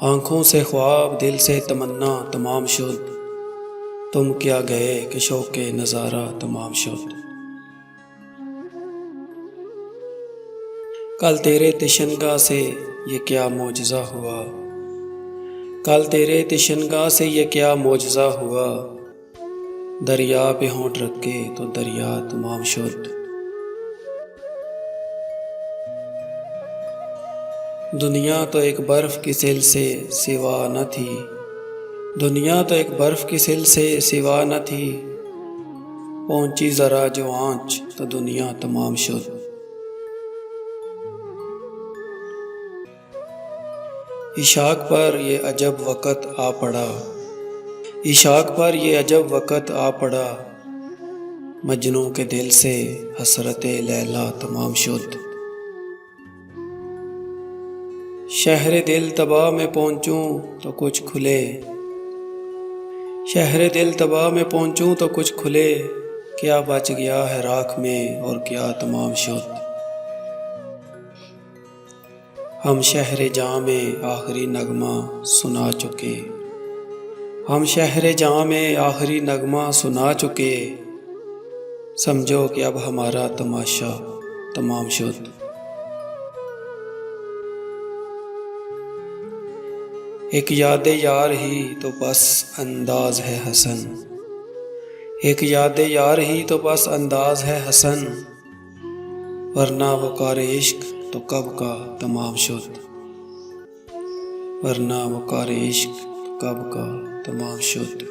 آنکھوں سے خواب دل سے تمنا تمام شد، تم کیا گئے کہ شوق نظارہ تمام شد۔ کل تیرے تشنگاہ سے یہ کیا معجزہ ہوا، کل تیرے تشنگاہ سے یہ کیا معجزہ ہوا، دریا پہ ہونٹ رکھے تو دریا تمام شد۔ دنیا تو ایک برف کی سل سے سوا نہ تھی، دنیا تو ایک برف کی سل سے سوا نہ تھی، پہنچی ذرا جو آنچ تو دنیا تمام شد۔ عشاق پر یہ عجب وقت آ پڑا، عشاق پر یہ عجب وقت آ پڑا، مجنوں کے دل سے حسرت لیلا تمام شد۔ شہر دل طبع میں پہنچوں تو کچھ کھلے، شہر دل طبع میں پہنچوں تو کچھ کھلے، کیا بچ گیا ہے راکھ میں اور کیا تمام شد۔ ہم شہر جاں میں آخری نغمہ سنا چکے، ہم شہر جاں میں آخری نغمہ سنا چکے، سمجھو کہ اب ہمارا تماشا تمام شد۔ ایک یاد یار ہی تو بس انداز ہے حسن، ایک یاد یار ہی تو بس انداز ہے حسن، ورنہ وقار عشق تو کب کا تمام شد، ورنہ وقار عشق تو کب کا تمام شد۔